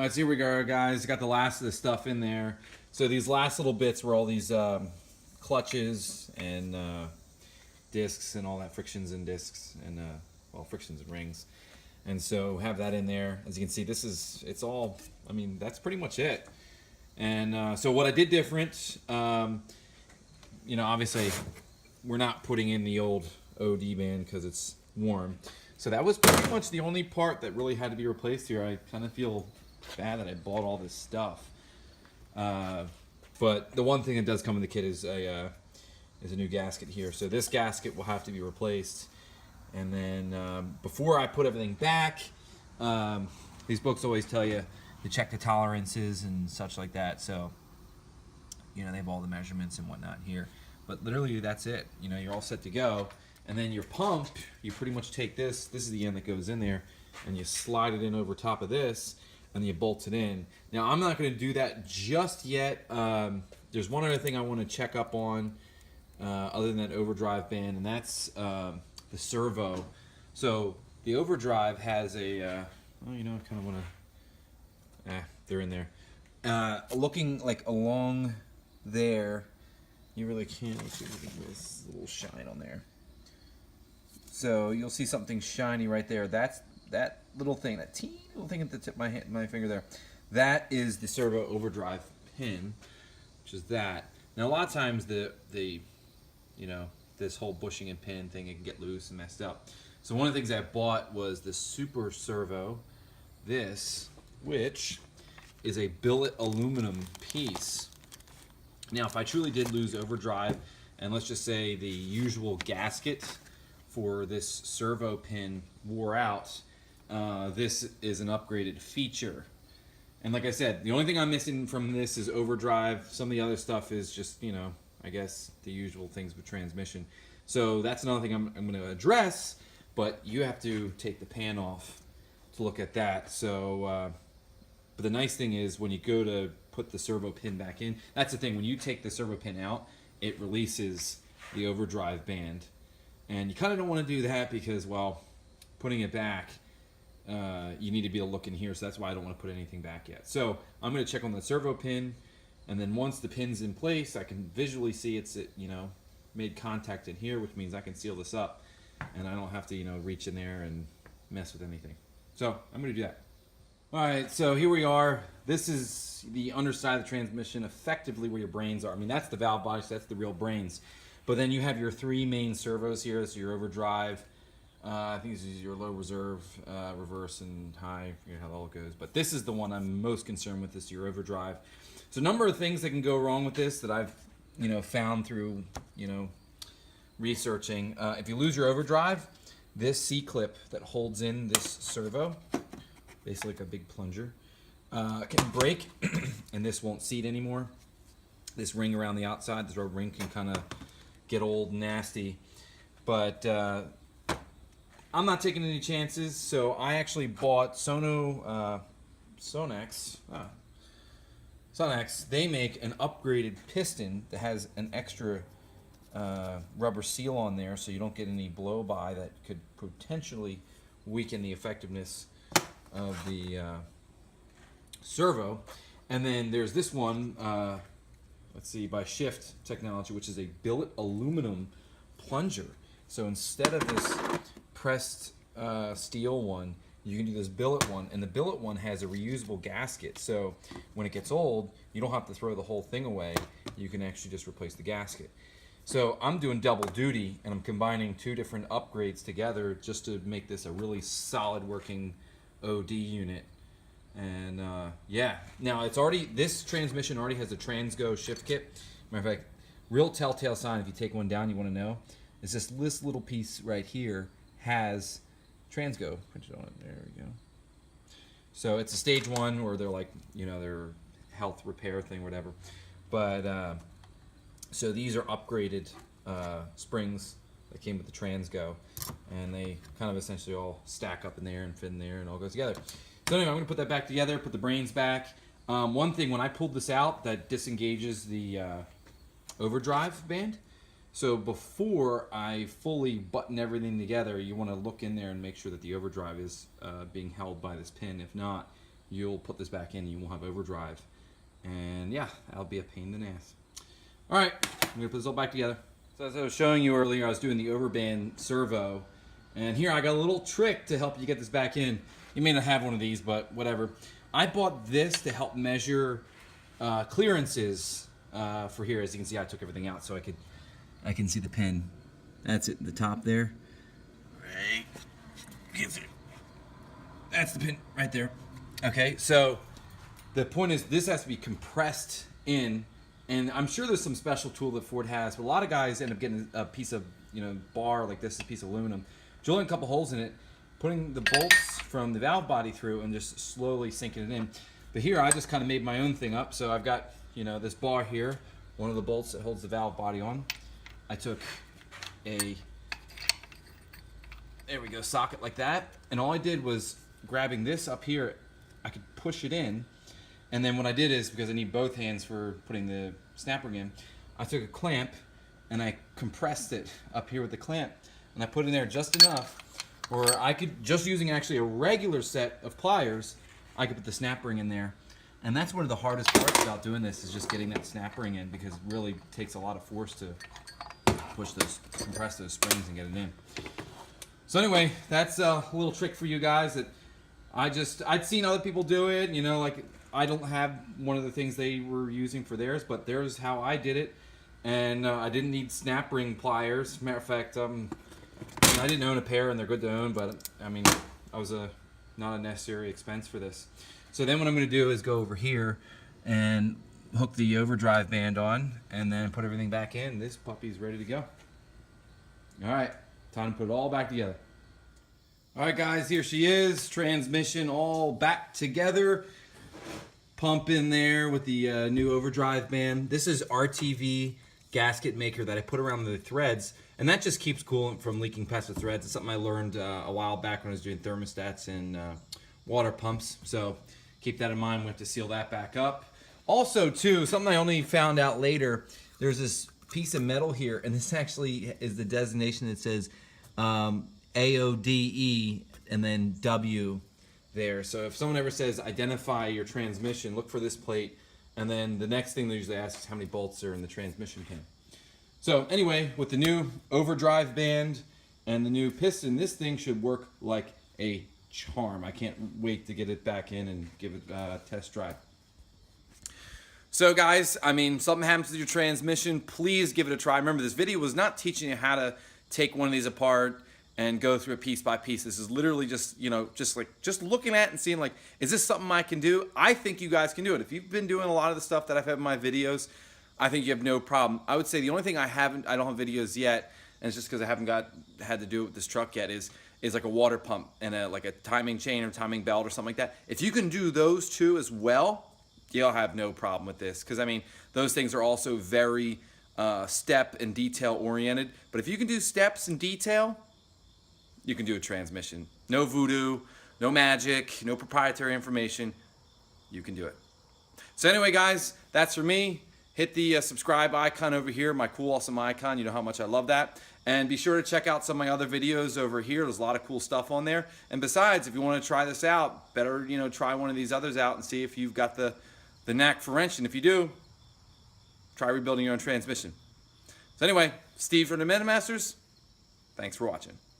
Alright, so here we go, guys. Got the last of the stuff in there. So these last little bits were all these clutches and discs and all that, frictions and discs and well, frictions and rings. And so have that in there. As you can see, it's all, I mean, that's pretty much it. And so what I did different, you know, obviously we're not putting in the old AODE band because it's warm. So that was pretty much the only part that really had to be replaced here. I kind of feel bad that I bought all this stuff. But the one thing that does come in the kit is a new gasket here. So this gasket will have to be replaced. And then before I put everything back, these books always tell you to check the tolerances and such like that. So, you know, they have all the measurements and whatnot here. But literally that's it. You know, you're all set to go. And then your pump, you pretty much take this is the end that goes in there, and you slide it in over top of this, and you bolt it in. Now, I'm not going to do that just yet. There's one other thing I want to check up on other than that overdrive band, and that's the servo. So the overdrive has a, oh, you know, I kind of want to, they're in there. Looking like along there, you really can't, let's see if we can get this little shine on there. So you'll see something shiny right there. That's that little thing, that teeny little thing at the tip of my finger there. That is the Servo Overdrive Pin, which is that. Now a lot of times the you know, this whole bushing and pin thing, it can get loose and messed up. So one of the things I bought was the Super Servo, which is a billet aluminum piece. Now if I truly did lose overdrive, and let's just say the usual gasket for this servo pin wore out, this is an upgraded feature. And like I said, the only thing I'm missing from this is overdrive. Some of the other stuff is just, you know, I guess the usual things with transmission. So that's another thing I'm going to address, but you have to take the pan off to look at that. So, but the nice thing is when you go to put the servo pin back in, that's the thing, when you take the servo pin out, it releases the overdrive band. And you kind of don't want to do that because, well, putting it back, you need to be able to look in here, so that's why I don't want to put anything back yet. So I'm going to check on the servo pin, and then once the pin's in place, I can visually see it's, you know, made contact in here, which means I can seal this up, and I don't have to, you know, reach in there and mess with anything. So I'm going to do that. All right, so here we are. This is the underside of the transmission, effectively where your brains are. I mean, that's the valve body, so that's the real brains. But then you have your three main servos here. This is your overdrive. I think this is your low reserve, reverse, and high. I forget how that all goes. But this is the one I'm most concerned with, is your overdrive. So a number of things that can go wrong with this that I've, you know, found through, you know, researching. If you lose your overdrive, this C-clip that holds in this servo, basically like a big plunger, can break, and this won't seat anymore. This ring around the outside, this rubber ring, can kind of get old and nasty. But I'm not taking any chances, so I actually bought Sonex. They make an upgraded piston that has an extra rubber seal on there, so you don't get any blow-by that could potentially weaken the effectiveness of the servo. And then there's this one, let's see, by Shift Technology, which is a billet aluminum plunger. So instead of this pressed steel one, you can do this billet one, and the billet one has a reusable gasket. So when it gets old, you don't have to throw the whole thing away. You can actually just replace the gasket. So I'm doing double duty, and I'm combining two different upgrades together just to make this a really solid working AODE unit. And yeah, now it's already, this transmission already has a Transgo shift kit. Matter of fact, real telltale sign if you take one down, you want to know, is this little piece right here has Transgo printed on it. There we go. So it's a stage one, or they're like, you know, their health repair thing, whatever. But so these are upgraded springs that came with the Transgo, and they kind of essentially all stack up in there and fit in there and all go together. So anyway, I'm going to put that back together, put the brains back. One thing, when I pulled this out, that disengages the overdrive band. So before I fully button everything together, you want to look in there and make sure that the overdrive is being held by this pin. If not, you'll put this back in, you won't have overdrive. And yeah, that'll be a pain in the ass. All right, I'm gonna put this all back together. So as I was showing you earlier, I was doing the overband servo, and here I got a little trick to help you get this back in. You may not have one of these, but whatever. I bought this to help measure clearances for here. As you can see, I took everything out so I can see the pin. That's it, the top there. Right. That's the pin right there. Okay, so the point is this has to be compressed in, and I'm sure there's some special tool that Ford has, but a lot of guys end up getting a piece of, bar like this, a piece of aluminum, drilling a couple holes in it, putting the bolts from the valve body through, and just slowly sinking it in. But here I just kind of made my own thing up. So I've got, this bar here, one of the bolts that holds the valve body on. I took a, there we go, socket like that, and all I did was grabbing this up here, I could push it in, and then what I did is, because I need both hands for putting the snap ring in, I took a clamp and I compressed it up here with the clamp, and I put in there just enough where I could, just using actually a regular set of pliers, I could put the snap ring in there. And that's one of the hardest parts about doing this, is just getting that snap ring in, because it really takes a lot of force to compress those springs and get it in. So anyway, that's a little trick for you guys that I'd seen other people do it, like I don't have one of the things they were using for theirs, but there's how I did it. And I didn't need snap ring pliers. Matter of fact, I didn't own a pair, and they're good to own, but I mean, I was not a necessary expense for this. So then what I'm going to do is go over here and hook the overdrive band on, and then put everything back in. This puppy's ready to go. All right, time to put it all back together. All right, guys, here she is. Transmission all back together. Pump in there with the new overdrive band. This is RTV gasket maker that I put around the threads, and that just keeps coolant from leaking past the threads. It's something I learned a while back when I was doing thermostats and water pumps. So keep that in mind. We have to seal that back up. Also, too, something I only found out later, there's this piece of metal here, and this actually is the designation that says AODE and then W there. So if someone ever says identify your transmission, look for this plate, and then the next thing they usually ask is how many bolts are in the transmission pin. So anyway, with the new overdrive band and the new piston, this thing should work like a charm. I can't wait to get it back in and give it a test drive. So guys, I mean, something happens with your transmission, please give it a try. Remember, this video was not teaching you how to take one of these apart and go through it piece by piece. This is literally just, just looking at it and seeing, like, is this something I can do? I think you guys can do it. If you've been doing a lot of the stuff that I've had in my videos, I think you have no problem. I would say the only thing I don't have videos yet, and it's just because I haven't had to do it with this truck yet, is like a water pump and like a timing chain or timing belt or something like that. If you can do those two as well, you'll have no problem with this. Because I mean, those things are also very step and detail oriented. But if you can do steps and detail, you can do a transmission. No voodoo, no magic, no proprietary information. You can do it. So anyway, guys, that's for me. Hit the subscribe icon over here, my cool, awesome icon. You know how much I love that. And be sure to check out some of my other videos over here. There's a lot of cool stuff on there. And besides, if you want to try this out, better try one of these others out and see if you've got the knack for wrenching. If you do, try rebuilding your own transmission. So anyway, Steve from the Minimasters. Thanks for watching.